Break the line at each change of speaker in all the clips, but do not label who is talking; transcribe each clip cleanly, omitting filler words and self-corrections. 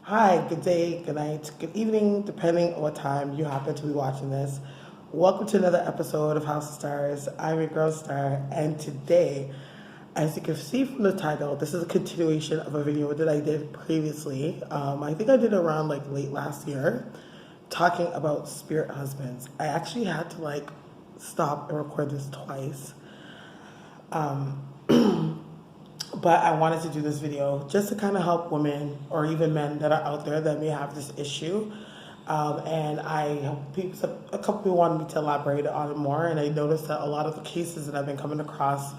Hi, good day, good night, good evening, depending on what time you happen to be watching this. Welcome to another episode of House of Stars. I'm your girl Star, and today, as you can see from the title, this is a continuation of a video that I did previously. I think I did it around like late last year, talking about spirit husbands. I actually had to stop and record this twice. But I wanted to do this video just to kind of help women or even men that are out there that may have this issue. And a couple people wanted me to elaborate on it more, and I noticed that a lot of the cases that I've been coming across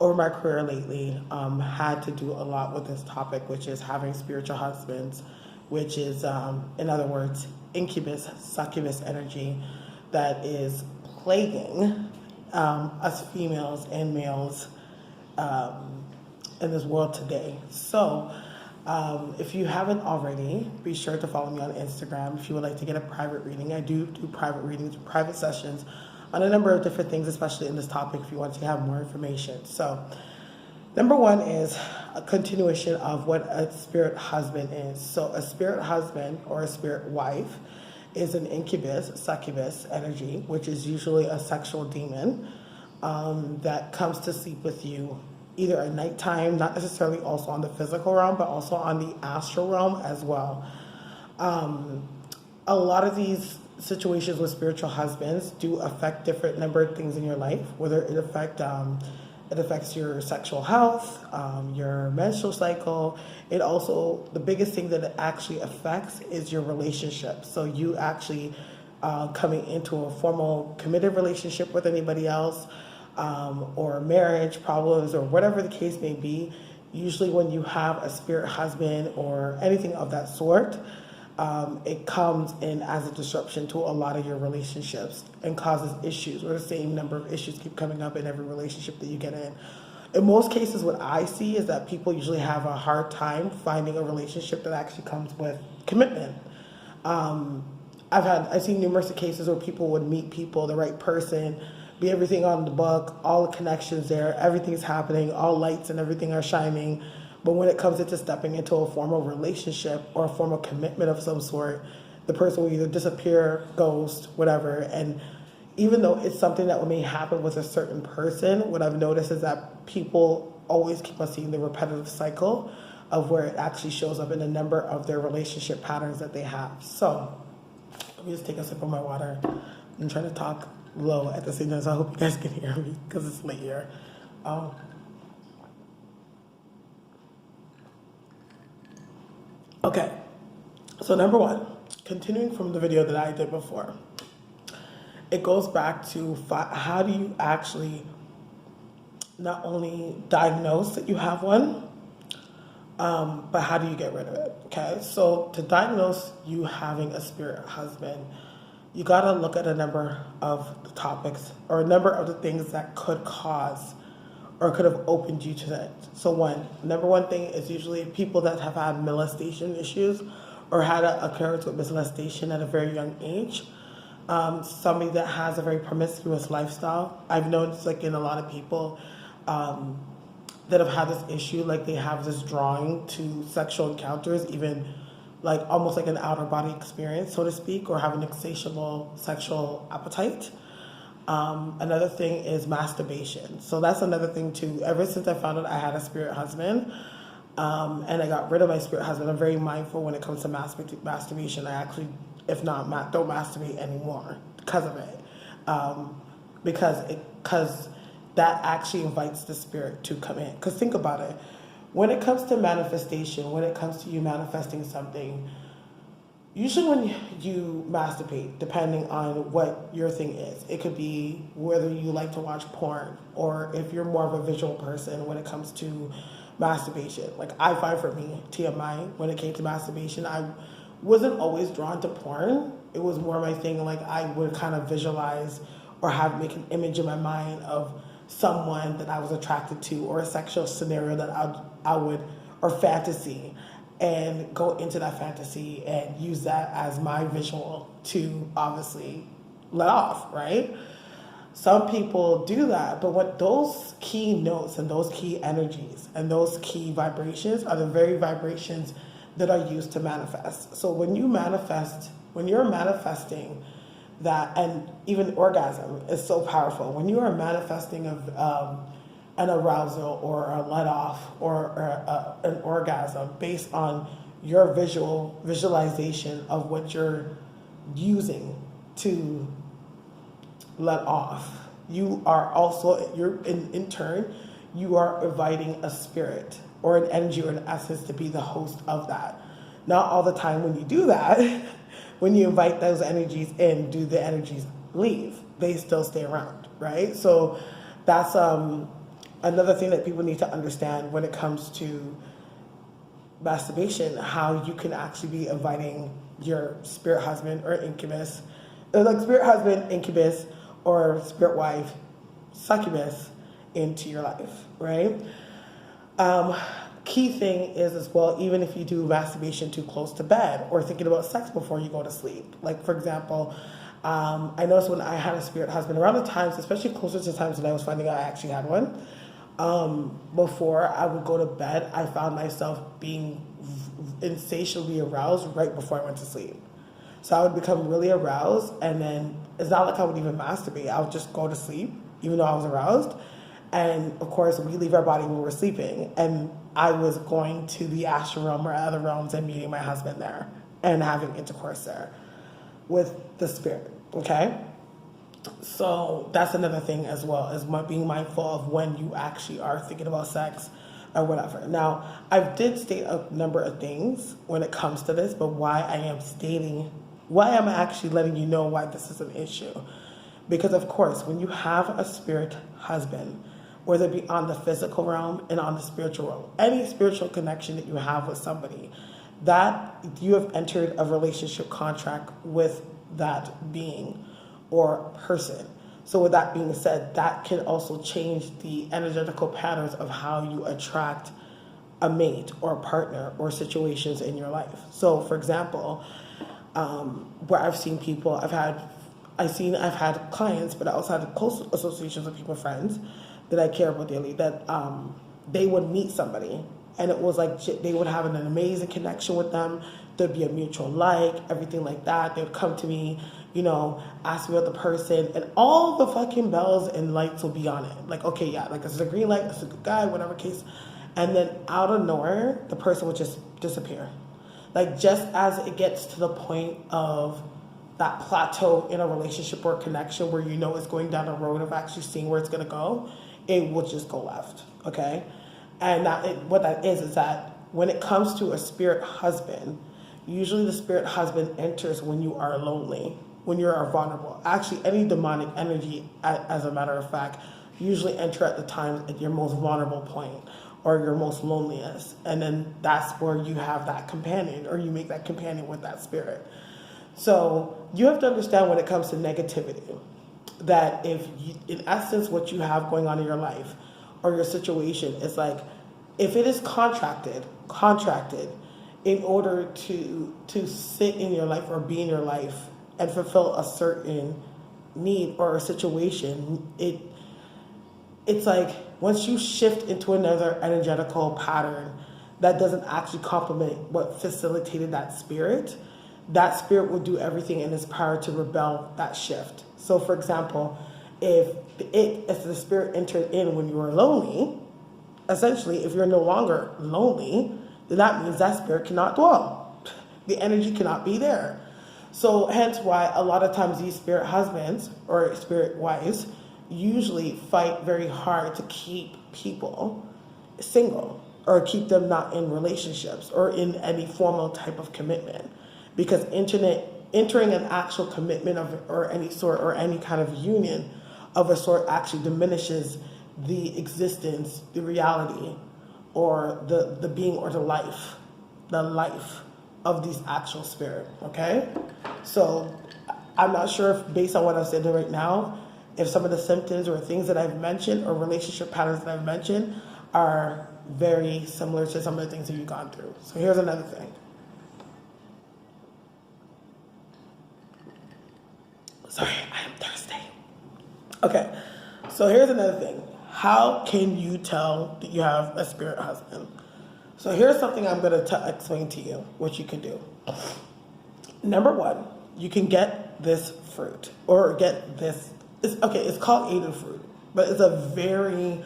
over my career lately had to do a lot with this topic, which is having spiritual husbands, which is, in other words, incubus, succubus energy that is plaguing us females and males in this world today. So if you haven't already, be sure to follow me on Instagram if you would like to get a private reading. I do private readings, private sessions on a number of different things, especially in this topic if you want to have more information. So number one is a continuation of what a spirit husband is. So a spirit husband or a spirit wife is an incubus, succubus energy, which is usually a sexual demon that comes to sleep with you either at nighttime, not necessarily also on the physical realm, but also on the astral realm as well. A lot of these situations with spiritual husbands do affect different number of things in your life, whether it affects your sexual health, your menstrual cycle. It also, the biggest thing that it actually affects is your relationship. So you actually coming into a formal committed relationship with anybody else, or marriage problems or whatever the case may be. Usually when you have a spirit husband or anything of that sort, it comes in as a disruption to a lot of your relationships and causes issues, or the same number of issues keep coming up in every relationship that you get in. In most cases, what I see is that people usually have a hard time finding a relationship that actually comes with commitment. I've seen numerous cases where people would meet people, the right person, be everything on the book, all the connections there, everything's happening, all lights and everything are shining. But when it comes into stepping into a formal relationship or a formal commitment of some sort, the person will either disappear, ghost, whatever. And even though it's something that may happen with a certain person, what I've noticed is that people always keep on seeing the repetitive cycle of where it actually shows up in a number of their relationship patterns that they have. So let me just take a sip of my water. I'm trying to talk low at the same time, so I hope you guys can hear me because it's late here. Okay, so number one, continuing from the video that I did before, it goes back to how do you actually not only diagnose that you have one, but how do you get rid of it? Okay, so to diagnose you having a spirit husband, you gotta look at a number of the topics or a number of the things that could cause or could have opened you to that. So number one thing is usually people that have had molestation issues or had an occurrence with molestation at a very young age. Somebody that has a very promiscuous lifestyle. I've noticed in a lot of people that have had this issue, they have this drawing to sexual encounters, even almost like an outer body experience, so to speak, or have an insatiable sexual appetite. Another thing is masturbation. So that's another thing too. Ever since I found out I had a spirit husband, and I got rid of my spirit husband, I'm very mindful when it comes to masturbation. I actually, if not, don't masturbate anymore because of it. Because that actually invites the spirit to come in. Because think about it. When it comes to manifestation, when it comes to you manifesting something, usually when you masturbate, depending on what your thing is, it could be whether you like to watch porn or if you're more of a visual person when it comes to masturbation. I find for me, TMI, when it came to masturbation, I wasn't always drawn to porn. It was more my thing, I would kind of visualize or make an image in my mind of someone that I was attracted to or a sexual scenario that I would, or fantasy, and go into that fantasy and use that as my visual to obviously let off, right? Some people do that, but what those key notes and those key energies and those key vibrations are the very vibrations that are used to manifest. So when you're manifesting that, and even orgasm is so powerful. When you are manifesting an arousal or a let off or an orgasm based on your visualization of what you're using to let off, you are also, in turn, you are inviting a spirit or an energy or an essence to be the host of that. Not all the time when you do that, when you invite those energies in, do the energies leave? They still stay around, right? So that's another thing that people need to understand when it comes to masturbation, how you can actually be inviting your spirit husband or incubus, like spirit husband, incubus, or spirit wife, succubus, into your life, right? Key thing is as well, even if you do masturbation too close to bed or thinking about sex before you go to sleep. Like, for example, I noticed when I had a spirit husband, around the times, especially closer to times when I was finding out I actually had one, before I would go to bed, I found myself being insatiably aroused right before I went to sleep. So I would become really aroused, and then it's not like I would even masturbate. I would just go to sleep, even though I was aroused. And of course, we leave our body when we're sleeping. And I was going to the astral realm or other realms and meeting my husband there and having intercourse there with the spirit, okay? So that's another thing as well, is being mindful of when you actually are thinking about sex or whatever. Now, I did state a number of things when it comes to this, but why I'm actually letting you know why this is an issue. Because of course, when you have a spirit husband, whether it be on the physical realm and on the spiritual realm, any spiritual connection that you have with somebody, that you have entered a relationship contract with that being or person. So with that being said, that can also change the energetical patterns of how you attract a mate or a partner or situations in your life. So for example, where I've seen people, I've had clients, but I also had close associations with people, friends that I care about daily, that they would meet somebody and it was like they would have an amazing connection with them. There'd be a mutual like, everything like that. They would come to me, ask me about the person, and all the fucking bells and lights will be on it. Like, okay, yeah, like this is a green light, this is a good guy, whatever case. And then out of nowhere, the person would just disappear. Like just as it gets to the point of that plateau in a relationship or connection where it's going down a road of actually seeing where it's going to go, it will just go left, okay? And what that is that when it comes to a spirit husband, usually the spirit husband enters when you are lonely, when you are vulnerable. Actually, any demonic energy, as a matter of fact, usually enter at the time at your most vulnerable point or your most loneliest. And then that's where you have that companion, or you make that companion with that spirit. So you have to understand when it comes to negativity, that in essence, what you have going on in your life or your situation is like, if it is contracted in order to sit in your life or be in your life and fulfill a certain need or a situation, it's like once you shift into another energetical pattern that doesn't actually complement what facilitated that spirit will do everything in its power to rebel that shift. So for example, if the spirit entered in when you were lonely, essentially if you're no longer lonely, then that means that spirit cannot dwell. The energy cannot be there. So hence why a lot of times these spirit husbands or spirit wives usually fight very hard to keep people single or keep them not in relationships or in any formal type of commitment. Because entering an actual commitment or any sort or any kind of union of a sort actually diminishes the existence, the reality, or the being or the life of these actual spirit, okay? So I'm not sure if, based on what I've said right now, if some of the symptoms or things that I've mentioned or relationship patterns that I've mentioned are very similar to some of the things that you've gone through. So here's another thing. Sorry, I am thirsty. Okay, so here's another thing. How can you tell that you have a spirit husband? So here's something I'm going to explain to you, what you can do. Number one, you can get this fruit, or get this. It's called Eden fruit, but it's a very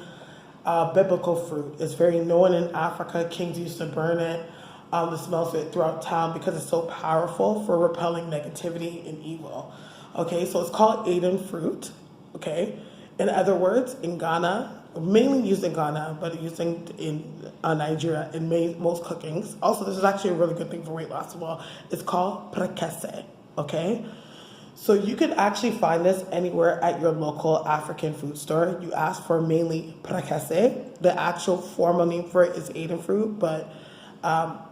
biblical fruit. It's very known in Africa. Kings used to burn it. The smells of it throughout town because it's so powerful for repelling negativity and evil. Okay, so it's called Eden fruit. Okay, in other words, in Ghana, mainly used in Ghana, but used in Nigeria in most cookings. Also, this is actually a really good thing for weight loss as well. It's called prekese. Okay, so you can actually find this anywhere at your local African food store. You ask for mainly prekese. The actual formal name for it is Eden fruit, but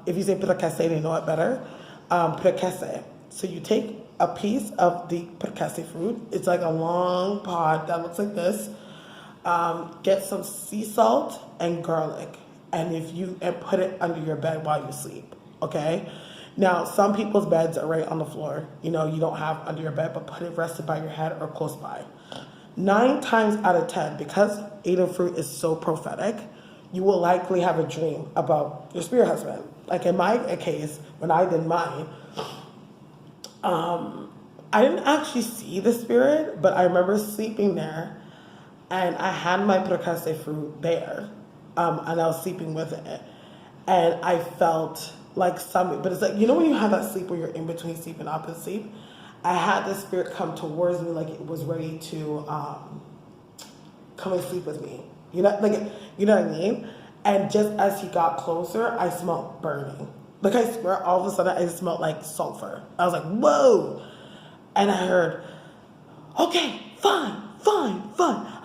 if you say prekese, they know it better. Prekese. So you take a piece of the prekese fruit. It's like a long pod that looks like this. Get some sea salt and garlic, and put it under your bed while you sleep. Okay. Now, some people's beds are right on the floor. You don't have under your bed, but put it rested by your head or close by. 9 times out of 10, because Eden fruit is so prophetic, you will likely have a dream about your spirit husband. Like in my case, when I did mine, I didn't actually see the spirit, but I remember sleeping there, and I had my prekese fruit there, and I was sleeping with it, and I felt like but it's like, when you have that sleep where you're in between sleep and opposite sleep, I had the spirit come towards me like it was ready to come and sleep with me. You know what I mean? And just as he got closer, I smelled burning. Like, I swear, all of a sudden, I smelled like sulfur. I was like, whoa. And I heard, okay, fine.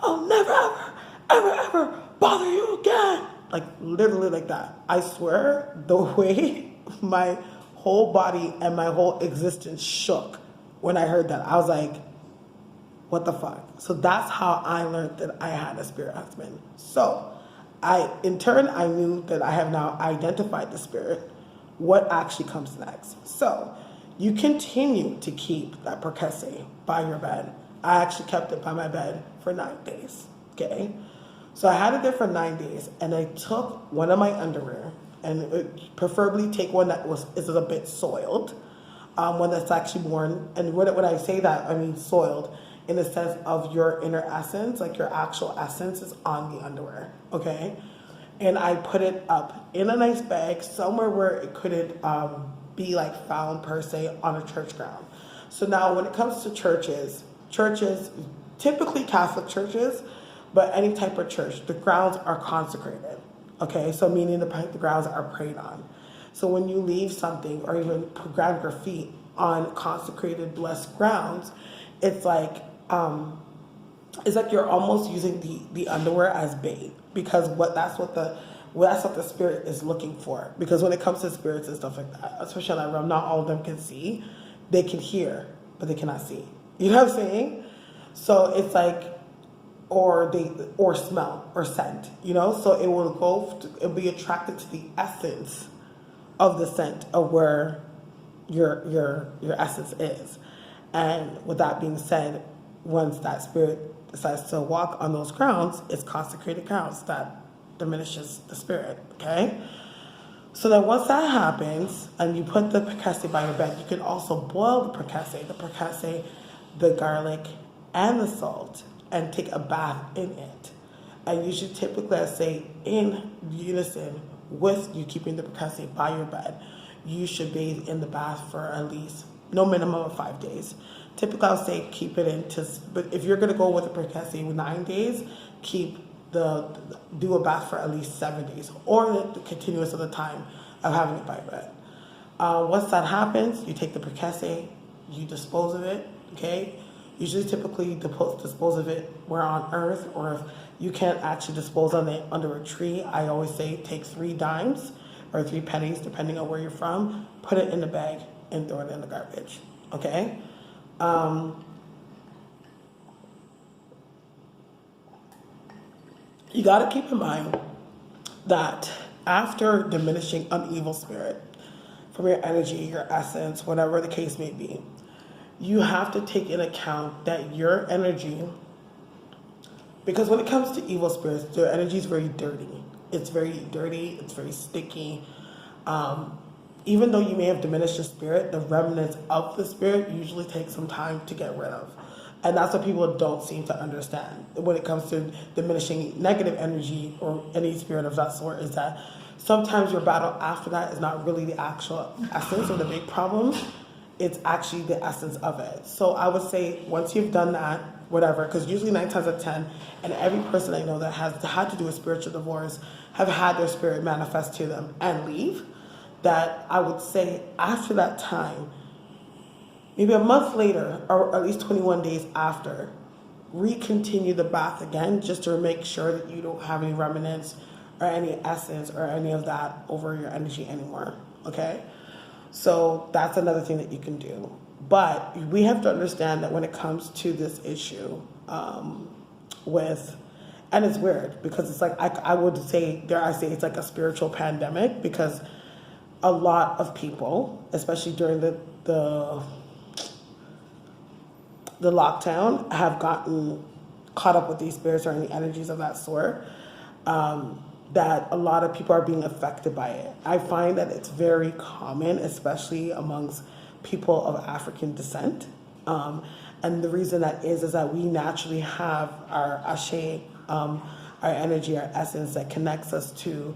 I'll never, ever bother you again. Like, literally like that. I swear, the way my whole body and my whole existence shook when I heard that, I was like, what the fuck? So that's how I learned that I had a spirit husband. So in turn, I knew that I have now identified the spirit. What actually comes next? So you continue to keep that prekese by your bed. I actually kept it by my bed for 9 days. Okay. So I had it there for 9 days, and I took one of my underwear, and preferably take one that is a bit soiled, one that's actually worn. And when I say that, I mean soiled in the sense of your inner essence, like your actual essence is on the underwear, okay? And I put it up in a nice bag somewhere where it couldn't be like found per se on a church ground. So now when it comes to churches, typically Catholic churches, but any type of church, the grounds are consecrated, okay? So meaning the grounds are prayed on. So when you leave something or even ground your feet on consecrated, blessed grounds, it's like you're almost using the underwear as bait, because that's what the spirit is looking for. Because when it comes to spirits and stuff like that, especially in that realm, not all of them can see. They can hear, but they cannot see. You know what I'm saying? So it's like, or smell or scent, so it'll be attracted to the essence of the scent of where your essence is. And with that being said, once that spirit decides to walk on those grounds, it's consecrated grounds that diminishes the spirit, okay? So then once that happens, and you put the prekese by your bed, you can also boil the prekese, the garlic, and the salt, and take a bath in it. And you should typically, I say, in unison with you keeping the prekese by your bed, you should bathe in the bath for at least no minimum of 5 days. Typically, I'll say keep it but if you're going to go with the prekese 9 days, do a bath for at least 7 days, or the continuous of the time of having it by your bed. Once that happens, you take the prekese, you dispose of it, okay? Usually, typically, dispose of it where on earth, or if you can't actually dispose of it under a tree, I always say take 3 dimes or 3 pennies, depending on where you're from, put it in the bag and throw it in the garbage, okay? You got to keep in mind that after diminishing an evil spirit from your energy, your essence, whatever the case may be, you have to take into account that your energy, because when it comes to evil spirits, their energy is very dirty. It's very dirty. It's very sticky. Even though you may have diminished the spirit, the remnants of the spirit usually take some time to get rid of. And that's what people don't seem to understand when it comes to diminishing negative energy or any spirit of that sort, is that sometimes your battle after that is not really the actual essence or the big problem. It's actually the essence of it. So I would say once you've done that, whatever, because usually 9 times out of 10, and every person I know that has had to do a spiritual divorce have had their spirit manifest to them and leave, that I would say after that time, maybe a month later, or at least 21 days after, re-continue the bath again, just to make sure that you don't have any remnants or any essence or any of that over your energy anymore, okay? So that's another thing that you can do. But we have to understand that when it comes to this issue and it's weird because it's like, I would say, dare I say, it's like a spiritual pandemic, because a lot of people, especially during the lockdown, have gotten caught up with these spirits or any energies of that sort, that a lot of people are being affected by it. I find that it's very common, especially amongst people of African descent. And the reason that is that we naturally have our ashe, our energy, our essence that connects us to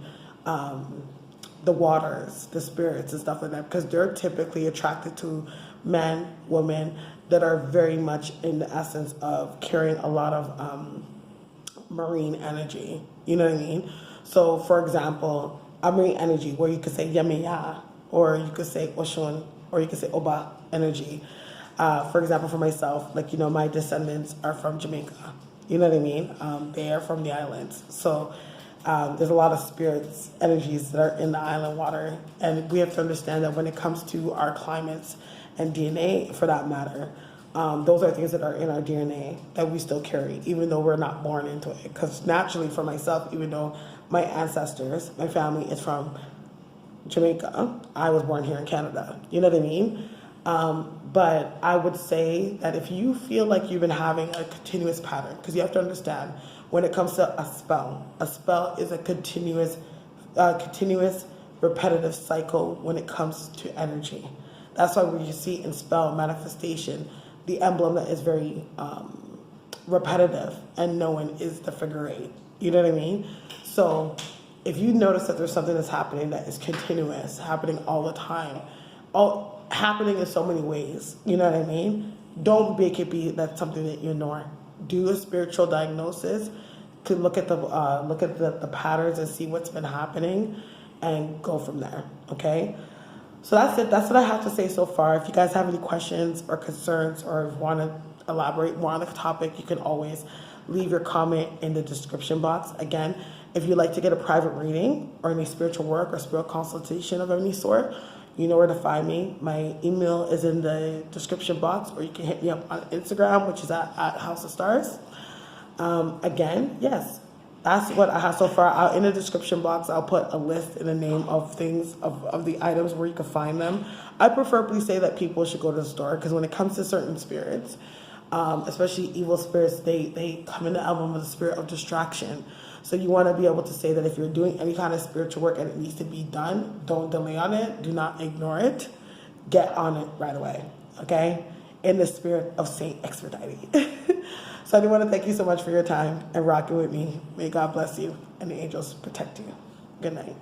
the waters, the spirits and stuff like that, because they're typically attracted to men, women that are very much in the essence of carrying a lot of marine energy. You know what I mean? So, for example, a marine energy where you could say Yemiya, or you could say Oshun, or you could say Oba energy. For example, for myself, like, you know, my descendants are from Jamaica. You know what I mean? They are from the islands. So there's a lot of spirits, energies that are in the island water. And we have to understand that when it comes to our climates and DNA, for that matter, those are things that are in our DNA that we still carry, even though we're not born into it. Because naturally, for myself, even though my ancestors, my family is from Jamaica, I was born here in Canada. You know what I mean? But I would say that if you feel like you've been having a continuous pattern, because you have to understand, when it comes to a spell is a continuous, repetitive cycle when it comes to energy. That's why when you see in spell manifestation, the emblem that is very repetitive and known is the figure 8. You know what I mean? So if you notice that there's something that's happening that is continuous, happening all the time, happening in so many ways, you know what I mean? Don't make it be that's something that you ignore. Do a spiritual diagnosis to look at the patterns and see what's been happening and go from there, okay? So that's it. That's what I have to say so far. If you guys have any questions or concerns or want to elaborate more on the topic, you can always leave your comment in the description box. Again, if you'd like to get a private reading or any spiritual work or spiritual consultation of any sort, you know where to find me. My email is in the description box, or you can hit me up on Instagram, which is at House of Stars. Again, yes, that's what I have so far. In the description box, I'll put a list and a name of things, of the items where you can find them. I preferably say that people should go to the store, because when it comes to certain spirits, especially evil spirits, they come in the emblem of the spirit of distraction. So you want to be able to say that if you're doing any kind of spiritual work and it needs to be done, don't delay on it. Do not ignore it. Get on it right away, okay? In the spirit of Saint Expedite. So I do want to thank you so much for your time and rocking with me. May God bless you and the angels protect you. Good night.